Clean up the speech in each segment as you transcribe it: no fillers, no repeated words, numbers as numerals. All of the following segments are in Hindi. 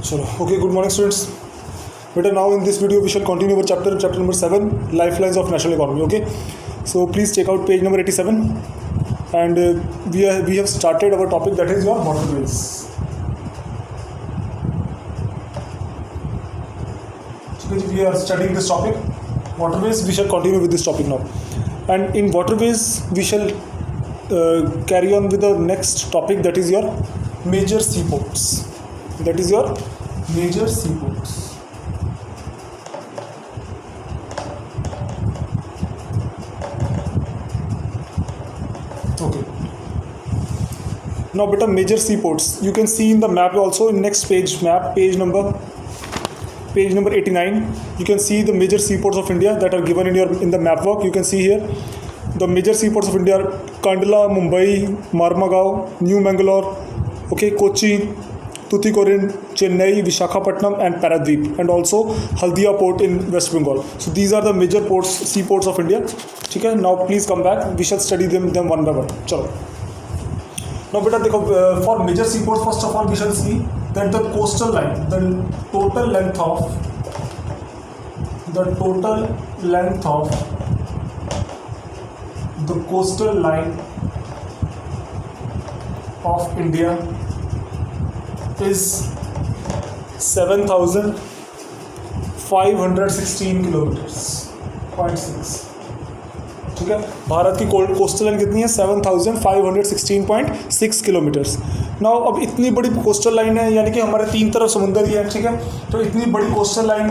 Chalo. Okay, good morning, students. Better now in this video we shall continue our chapter number 7, Lifelines of National Economy. Okay, so please check out page number 87, and we have started our topic, that is your waterways. Okay, we are studying this topic, waterways. We shall continue with this topic now, and in waterways we shall carry on with the next topic, that is your major seaports. That is your major seaports. Okay. Now, beta, major seaports. You can see in the map also, in next page map, page number 89. You can see the major seaports of India that are given in the map work. You can see here the major seaports of India are Kandla, Mumbai, Marmagao, New Mangalore, okay, Kochi, Tuticorin, Chennai, Visakhapatnam, and Paradweep, and also Haldia port in West Bengal. So these are the major seaports of India. Okay, now please come back. We shall study them one by one. Chalo. Now, beta, for major seaports, first of all, we shall see that the coastal line, the total length of the coastal line of India is 7,516 kilometers, 0.6. ठीक है, भारत की कोस्टल लाइन कितनी है? 7,516.6 किलोमीटर्स. नाउ अब इतनी बड़ी कोस्टल लाइन है, यानी कि हमारे तीन तरफ समुंदर ही है, ठीक है. तो इतनी बड़ी कोस्टल लाइन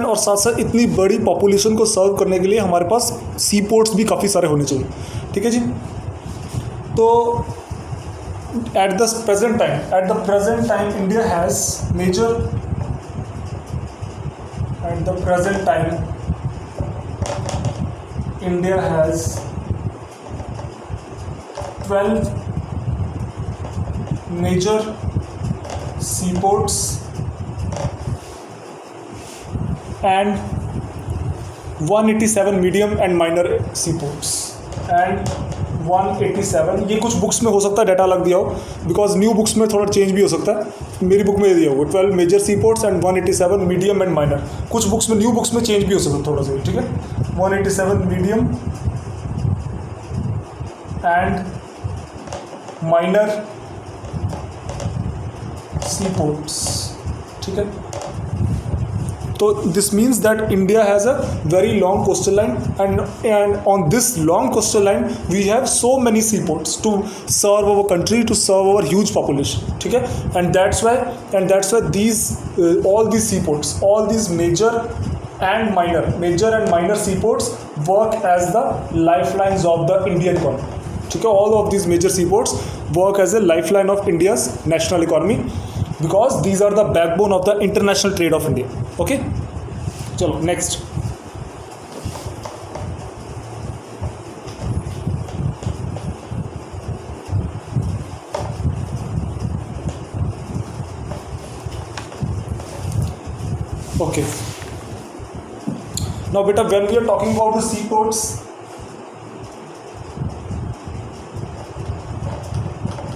और साथ साथ इतनी बड़ी पॉपुलेशन को सर्व करने के लिए हमारे पास सी पोर्ट्स भी काफ़ी सारे होने चाहिए, ठीक है जी. तो at the present time India has major India has 12 major seaports and 187 medium and minor seaports and 187. ये कुछ बुक्स में हो सकता है डाटा अलग दिया हो, बिकॉज न्यू बुक्स में थोड़ा चेंज भी हो सकता है. मेरी बुक में ये दिया होगा 12 major sea ports and 187 medium and minor. कुछ बुक्स में, न्यू बुक्स में चेंज भी हो सकता है थोड़ा सा, ठीक है. 187 medium and minor sea ports, ठीक है. So this means that India has a very long coastal line, and on this long coastal line we have so many seaports to serve our country, to serve our huge population, ठीक है. And that's why these all these seaports, all these major and minor seaports work as the lifelines of the Indian economy, ठीक है. All of these major seaports work as a lifeline of India's national economy, because these are the backbone of the international trade of India. Okay, chalo next. Okay, now beta, when we are talking about the seaports,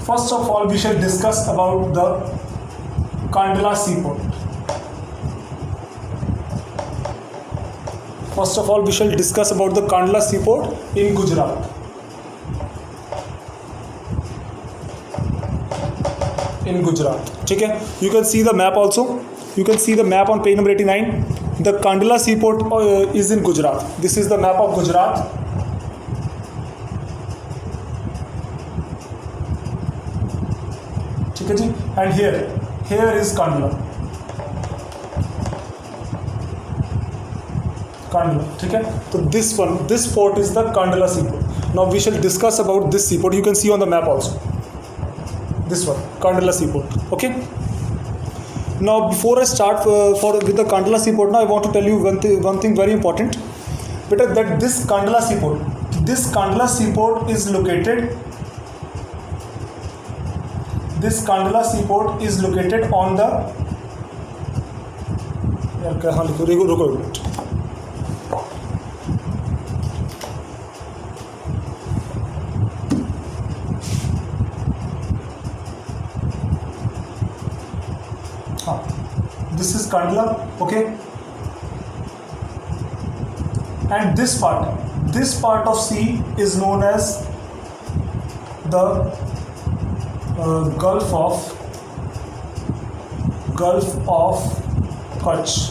first of all we shall discuss about the Kandla seaport. First of all, we shall discuss about the Kandla seaport in Gujarat. ठीक है. You can see the map also. You can see the map on page number 89. The Kandla seaport is in Gujarat. This is the map of Gujarat. ठीक है जी. And here is Kandla, ठीक है. तो this port is the Kandla seaport. Now we shall discuss about this seaport. You can see on the map also, this one, Kandla seaport. Okay, now before I start with the Kandla seaport, now I want to tell you one thing very important, better, that this Kandla seaport is located on the, रुको. Kandla, okay, and this part of sea is known as the Gulf of Kutch.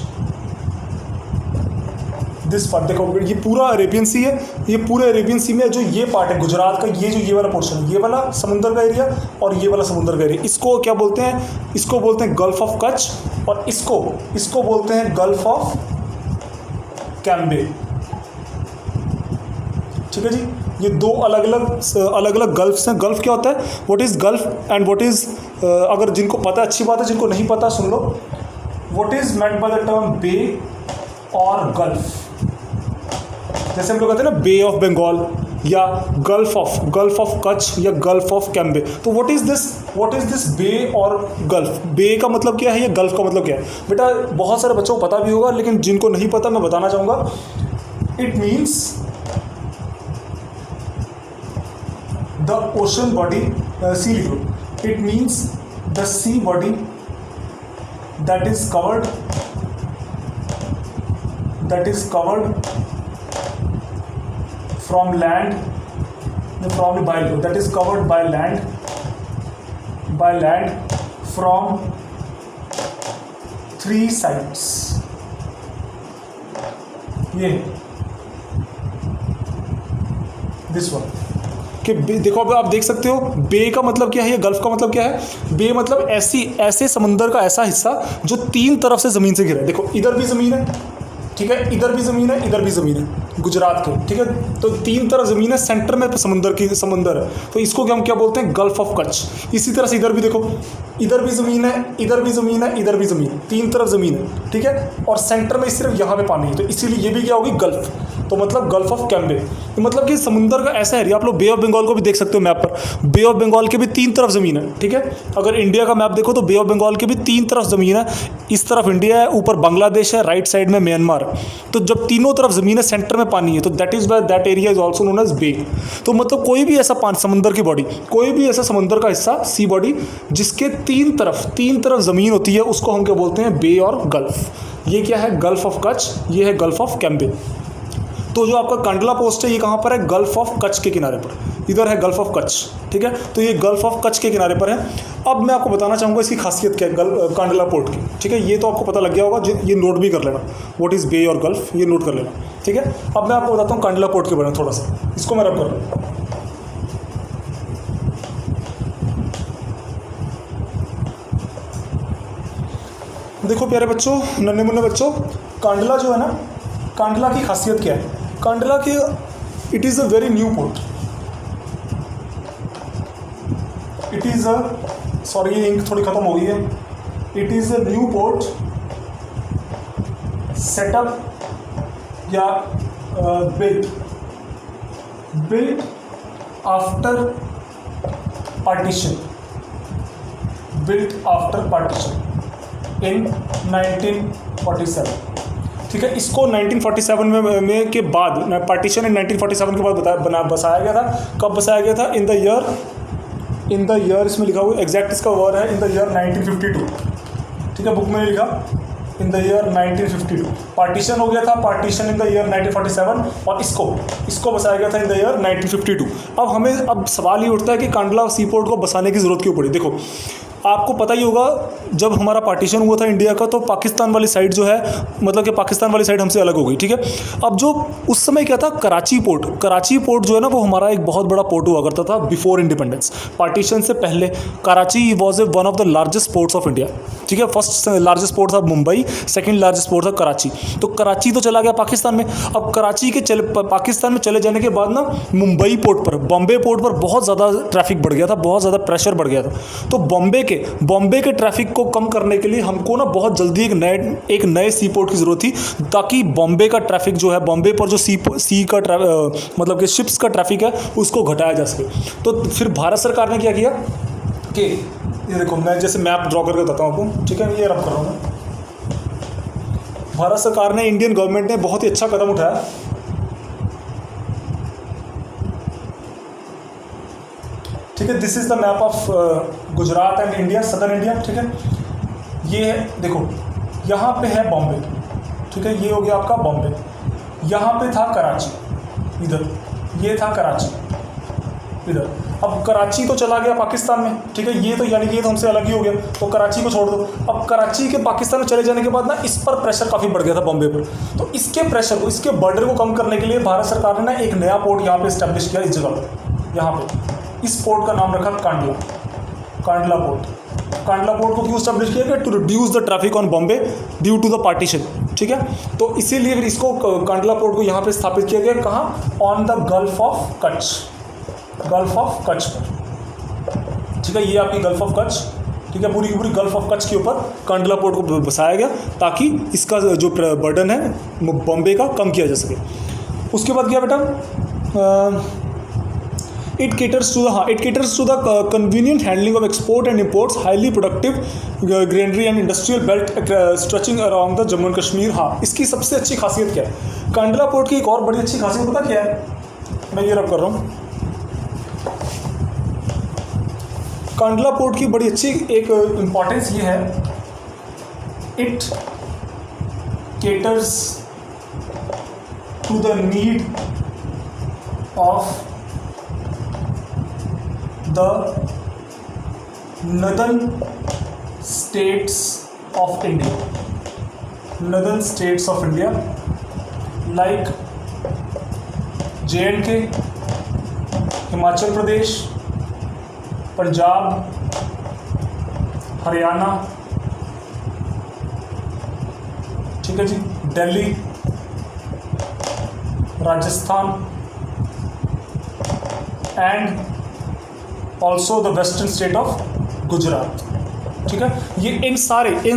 This part देखो, ये पूरा अरेबियन सी है, ये पूरे अरेबियन सी में जो ये पार्ट है गुजरात का, ये वाला पोर्शन है, ये वाला समुंदर का एरिया और ये वाला समुंदर का एरिया, इसको क्या बोलते हैं? इसको बोलते हैं गल्फ ऑफ कच्छ, और इसको बोलते हैं गल्फ ऑफ कैम्बे। ठीक है जी, ये दो अलग अलग गल्फ्स हैं। गल्फ क्या होता है? What is gulf and what is, अगर जिनको पता अच्छी बात है, जिनको नहीं पता सुन लो। What is meant by the term bay or gulf? जैसे हम लोग कहते हैं ना बे ऑफ बंगाल या गल्फ ऑफ कच्छ या गल्फ ऑफ कैम्बे। तो what is this bay or gulf? बे का मतलब क्या है, या गल्फ का मतलब क्या है? बेटा बहुत सारे बच्चों को पता भी होगा, लेकिन जिनको नहीं पता मैं बताना चाहूँगा। It means the ocean body, sea liquid. It means the sea body that is covered from land, probably by land, that is covered by land from three sides. ये this one कि देखो, अब आप देख सकते हो बे का मतलब क्या है, ये गल्फ का मतलब क्या है? बे मतलब ऐसे समुंदर का ऐसा हिस्सा जो तीन तरफ से ज़मीन से घिरा है। देखो इधर भी ज़मीन है, ठीक है, इधर भी ज़मीन है, इधर भी ज़मीन है गुजरात के, ठीक है, तो तीन तरफ ज़मीन है, सेंटर में समुंदर है, तो इसको हम क्या बोलते हैं? Gulf of Kutch. इसी तरह से इधर भी देखो, इधर भी ज़मीन है, इधर भी ज़मीन है, इधर भी ज़मीन है, तीन तरफ ज़मीन है, ठीक है, और सेंटर में सिर्फ यहाँ पे पानी है, तो इसीलिए ये भी क्या होगी? गल्फ। तो मतलब गल्फ ऑफ कैम्बे, मतलब कि समुंदर का ऐसा एरिया। आप लोग बे ऑफ बंगाल को भी देख सकते हो मैप पर, बे ऑफ बंगाल के भी तीन तरफ ज़मीन है, ठीक है। अगर इंडिया का मैप देखो तो बे ऑफ बंगाल के भी तीन तरफ ज़मीन है, इस तरफ इंडिया है, ऊपर बांग्लादेश है, राइट साइड में म्यांमार। तो जब तीनों तरफ ज़मीन है, सेंटर में पानी है, तो that is why that area is also known as bay. तो मतलब कोई भी ऐसा समुंदर की बॉडी, कोई भी ऐसा समुंदर का हिस्सा, सी बॉडी, जिसके तीन तरफ ज़मीन होती है, उसको हम क्या बोलते हैं? बे और गल्फ। ये क्या है? गल्फ ऑफ कच्छ, ये है गल्फ ऑफ कैम्बे। तो जो आपका कांडला पोस्ट है ये कहाँ पर है? गल्फ ऑफ कच्छ के किनारे पर, इधर है गल्फ ऑफ कच्छ, ठीक है, तो ये गल्फ ऑफ कच्छ के किनारे पर है। अब मैं आपको बताना चाहूँगा इसकी खासियत क्या है कांडला पोर्ट की, ठीक है, ये तो आपको पता लग गया होगा, ये नोट भी कर लेना, what is bay or gulf, ये नोट कर लेना, ठीक है। अब मैं आपको बताता हूँ कांडला पोर्ट के बारे में थोड़ा सा, इसको मैं रब कर लूँ। देखो प्यारे बच्चों, नन्हे मुन्ने बच्चों, कांडला जो है ना, कांडला की खासियत क्या है? कांडला की, it is a very new port, it is a, sorry ये इंक थोड़ी ख़त्म हो गई है, it is a new port setup या बिल्ट आफ्टर पार्टीशन, इन 1947, ठीक है। इसको 1947 में के बाद, पार्टीशन इन 1947 के बाद बसाया गया था। कब बसाया गया था? इन द ईयर इसमें लिखा हुआ एग्जैक्ट इसका वर्ड है इन द ईयर 1952, ठीक है, बुक में लिखा इन द ईयर 1952 पार्टीशन हो गया था, पार्टीशन इन द ईयर 1947, और इसको बसाया गया था इन द ईयर 1952। अब सवाल ये उठता है कि कांडला सी पोर्ट को बसाने की ज़रूरत क्यों पड़ी? देखो आपको पता ही होगा, जब हमारा पार्टीशन हुआ था इंडिया का, तो पाकिस्तान वाली साइड जो है, मतलब कि पाकिस्तान वाली साइड हमसे अलग हो गई, ठीक है। अब जो उस समय क्या था, कराची पोर्ट जो है ना, वो हमारा एक बहुत बड़ा पोर्ट हुआ करता था बिफोर इंडिपेंडेंस, पार्टीशन से पहले। Karachi was one of the largest ports of India, ठीक है। फर्स्ट लार्जेस्ट पोर्ट था मुंबई, सेकेंड लार्जेस्ट पोर्ट था कराची। तो कराची तो चला गया पाकिस्तान में। अब कराची के पाकिस्तान में चले जाने के बाद ना, मुंबई पोर्ट पर, बॉम्बे पोर्ट पर बहुत ज़्यादा ट्रैफिक बढ़ गया था, बहुत ज़्यादा प्रेशर बढ़ गया था। तो बॉम्बे के ट्रैफिक को कम करने के लिए हमको ना बहुत जल्दी एक नए सी पोर्ट की ज़रूरत थी, ताकि बॉम्बे का ट्रैफिक जो है, बॉम्बे पर जो सी का मतलब कि शिप्स का ट्रैफिक है, उसको घटाया जा सके। तो फिर भारत सरकार ने क्या किया कि ये देखो, मैं जैसे मैप ड्रॉ करके बताता हूँ आपको, ठीक है, ये रब कर रहा हूँ मैं। भारत सरकार ने, इंडियन गवर्नमेंट ने बहुत ही अच्छा कदम उठाया। ठीक है, this is the map of Gujarat and India, southern India, ठीक है। ये देखो, यहाँ पे है बॉम्बे, ठीक है, ये हो गया आपका बॉम्बे। यहाँ पे था कराची, इधर ये था कराची इधर। अब कराची तो चला गया पाकिस्तान में, ठीक है, ये तो यानी कि ये तो हमसे अलग ही हो गया, तो कराची को छोड़ दो। अब कराची के पाकिस्तान में चले जाने के बाद ना इस पर प्रेशर काफ़ी बढ़ गया था बॉम्बे पर। तो इसके प्रेशर को, इसके बॉर्डर को कम करने के लिए भारत सरकार ने ना एक नया पोर्ट यहाँ पे इस्टेब्लिश किया, इस जगह पर, यहाँ पे। इस पोर्ट का नाम रखा कांडला, कांडला पोर्ट। कांडला पोर्ट को क्यों स्टैब्लिश किया गया? To reduce the traffic on Bombay due to the partition, ठीक है। तो इसीलिए फिर इसको कांडला पोर्ट को यहाँ पे स्थापित किया गया। कहाँ? On the gulf of Kutch, gulf of Kutch पर, ठीक है। ये आपकी गल्फ ऑफ कच्छ, ठीक है, पूरी की पूरी गल्फ ऑफ कच्छ के ऊपर कांडला पोर्ट को बसाया गया ताकि इसका जो बर्डन है बॉम्बे का कम किया जा सके। उसके बाद क्या बेटा, it caters to the convenient handling of export and imports, highly productive granary and industrial belt stretching around the Jammu and Kashmir। हाँ, इसकी सबसे अच्छी खासियत क्या है? कांडला पोर्ट की एक और बड़ी अच्छी खासियत पता क्या है? मैं ये रब कर रहा हूँ। कांडला पोर्ट की बड़ी अच्छी एक इम्पॉर्टेंस ये है, it caters to the need of the northern states of India, northern states of India like J&K, Himachal Pradesh, Punjab, Haryana, ठीक है जी, Delhi, Rajasthan and also the western state of Gujarat, ठीक है। ये इन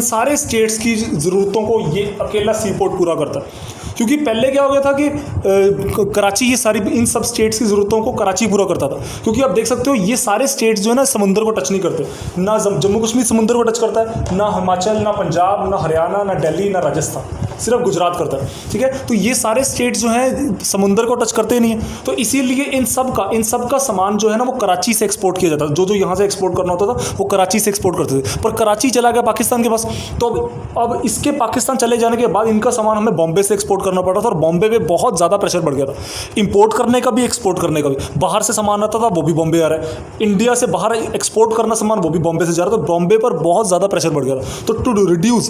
सारे स्टेट्स की ज़रूरतों को ये अकेला सी पोर्ट पूरा करता है। क्योंकि पहले क्या हो गया था कि कराची ये सारी इन सब स्टेट्स की ज़रूरतों को कराची पूरा करता था। क्योंकि आप देख सकते हो ये सारे स्टेट्स जो है ना समुंदर को टच नहीं करते, ना जम्मू कश्मीर समुंदर को टच करता है, ना हिमाचल, ना पंजाब, ना हरियाणा, ना दिल्ली, ना राजस्थान, सिर्फ गुजरात करता है, ठीक है। तो ये सारे स्टेट्स जो हैं समुंदर को टच करते नहीं हैं, तो इसीलिए इन सब का सामान जो है ना वो कराची से एक्सपोर्ट किया जाता था। जो यहाँ से एक्सपोर्ट करना होता था वो कराची से एक्सपोर्ट करते थे, पर कराची चला गया पाकिस्तान के पास। तो अब इसके पाकिस्तान चले जाने के बाद इनका सामान हमें बॉम्बे से एक्सपोर्ट करना पड़ा था, और बॉम्बे पे बहुत ज़्यादा प्रेशर बढ़ गया था, इंपोर्ट करने का भी, एक्सपोर्ट करने का भी। बाहर से सामान आता था वो भी बॉम्बे आ रहा है, इंडिया से बाहर एक्सपोर्ट करना सामान वो भी बॉम्बे से जा रहा है, तो बॉम्बे पर बहुत ज़्यादा प्रेशर बढ़ गया था। तो to reduce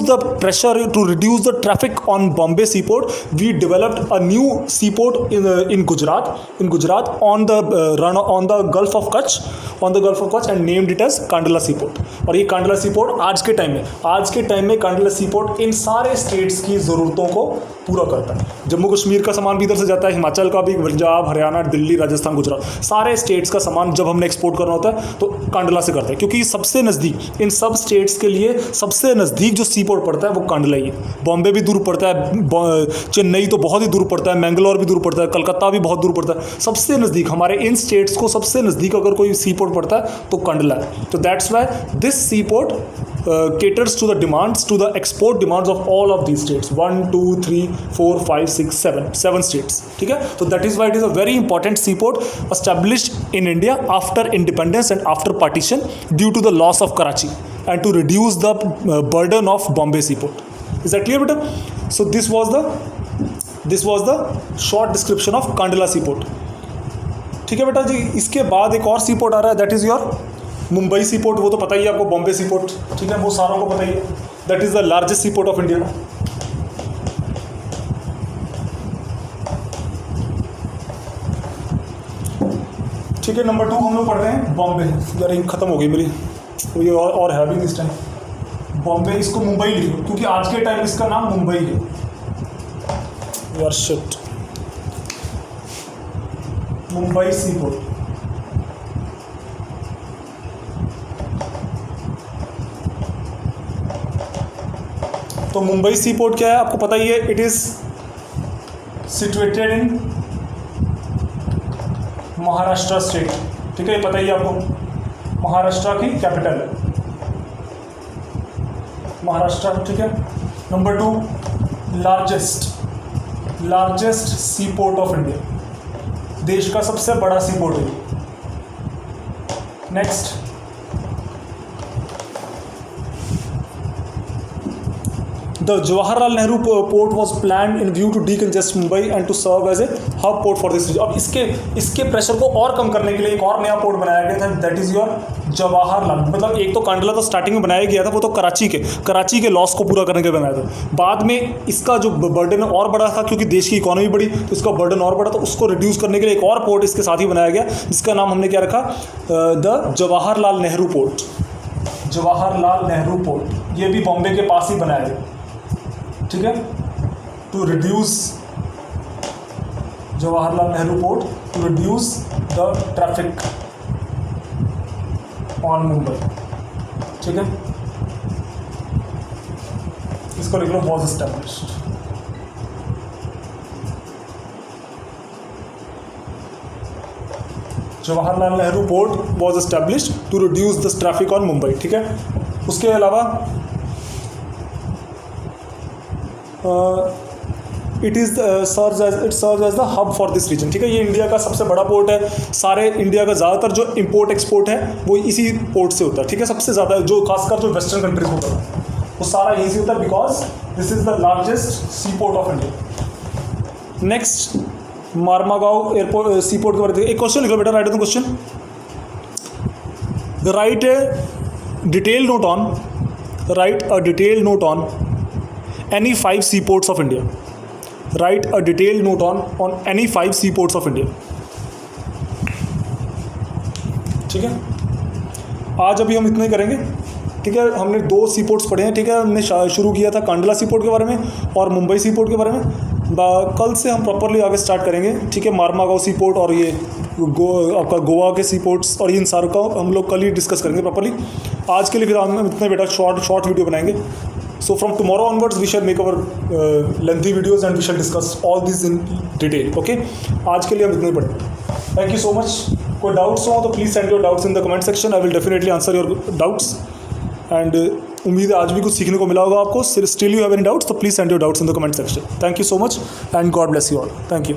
the pressure, to reduce the traffic on Bombay seaport, we developed a new seaport in Gujarat on the Gulf of Kutch and named it as Kandla seaport। और ये कांडला सीपोर्ट आज के टाइम में कांडला सीपोर्ट इन सारे स्टेट्स की ज़रूरतों को पूरा करता है। जम्मू कश्मीर का सामान भी इधर से जाता है, हिमाचल का भी, पंजाब, हरियाणा, दिल्ली, राजस्थान, गुजरात, सारे स्टेट्स का सामान जब हमने एक्सपोर्ट करना होता है तो कांडला से करते हैं। क्योंकि सबसे नज़दीक, इन सब स्टेट्स के लिए सबसे नज़दीक जो सीपोर्ट पड़ता है वो कांडला ही है। बॉम्बे भी दूर पड़ता है, चेन्नई तो बहुत ही दूर पड़ता है, मैंगलोर भी दूर पड़ता है, कलकत्ता भी बहुत दूर पड़ता है। सबसे नज़दीक हमारे इन स्टेट्स को सबसे नज़दीक अगर कोई सीपोर्ट पड़ता है तो कांडला है। तो that's why this C port caters to the export demands of all of these states, 1 2 3 4 5 6 7 states, ठीक है। तो that is why it is a very important seaport established in India after independence and after partition due to the loss of Karachi and to reduce the burden of Bombay seaport। Is that clear beta? So this was the short description of Kandla seaport, ठीक है बेटा जी। इसके बाद एक और सीपोर्ट आ रहा है, that is your Mumbai C port. वो तो पता ही है आपको, बॉम्बे सीपोर्ट, ठीक है, वो सारों को पता ही है। That is the largest seaport of India. ठीक है, नंबर 2 हम लोग पढ़ रहे हैं बॉम्बे। यार ये खत्म हो गई मेरी, तो ये और है भी इस टाइम। बॉम्बे, इसको मुंबई लिखो क्योंकि आज के टाइम इसका नाम मुंबई है। यार शिट, मुंबई सीपोर्ट। तो मुंबई सीपोर्ट क्या है आपको पता ही है, it is situated in Maharashtra state, ठीक है, पता ही है आपको, महाराष्ट्र की कैपिटल है महाराष्ट्र, ठीक है। Number 2, largest seaport of India, देश का सबसे बड़ा सीपोर्ट है। Next, the Jawaharlal Nehru port was plan in view to decongest Mumbai and to serve as a hub port for this region. अब इसके प्रेशर को और कम करने के लिए एक और नया पोर्ट बनाया गया था, दैट इज़ योर जवाहरलाल। मतलब एक तो कांडला तो स्टार्टिंग में बनाया गया था, वो तो कराची के लॉस को पूरा करने के लिए बनाया था। बाद में इसका जो बर्डन और बड़ा था, क्योंकि देश की इकोनॉमी बढ़ी तो इसका बर्डन और बढ़ा, तो उसको रिड्यूस करने के लिए एक और पोर्ट इसके साथ ही बनाया गया, जिसका नाम हमने क्या रखा, the Jawaharlal Nehru port. Jawaharlal Nehru port, ये भी बॉम्बे के पास ही बनाया गया, ठीक है, to reduce Jawaharlal Nehru port to reduce the traffic on Mumbai, ठीक है। इसको लिख लो, was established. Jawaharlal Nehru port was established to reduce the traffic on Mumbai, ठीक है। उसके अलावा it serves as the hub for this region, ठीक है। ये इंडिया का सबसे बड़ा पोर्ट है। सारे इंडिया का ज़्यादातर जो इंपोर्ट एक्सपोर्ट है वो इसी पोर्ट से होता है, ठीक है। सबसे ज़्यादा जो खासकर जो वेस्टर्न कंट्रीज होता है वो सारा यहीं से होता है, because this is the largest sea port of India. Next, Mormugao airport sea port के बारे में एक क्वेश्चन लिखो बेटा, right the question, right a detail note on, right a detail note on any 5 seaports of India. Write a detailed note on any 5 seaports of India. ठीक है, आज अभी हम इतना ही करेंगे, ठीक है। हमने 2 सीपोर्ट्स पढ़े हैं, ठीक है। हमने शुरू किया था कांडला सीपोर्ट के बारे में और मुंबई सीपोर्ट के बारे में। कल से हम प्रॉपरली आगे स्टार्ट करेंगे, ठीक है। मारमागांव सीपोर्ट और ये आपका गोवा के सीपोर्ट्स और इन सारों का हम लोग कल ही डिस्कस करेंगे प्रॉपरली। आज के लिए फिर हम इतने बेटा शॉर्ट वीडियो बनाएंगे। So from tomorrow onwards we shall make our lengthy videos and we shall discuss all these in detail. Okay? आज के लिए हम इतने ही पढ़ेंगे। Thank you so much. कोई डाउट्स हो तो please send your doubts in the comment section. I will definitely answer your doubts and उम्मीद है आज भी कुछ सीखने को मिला होगा आपको। Still you have any doubts तो please send your doubts in the comment section. Thank you so much and God bless you all. Thank you.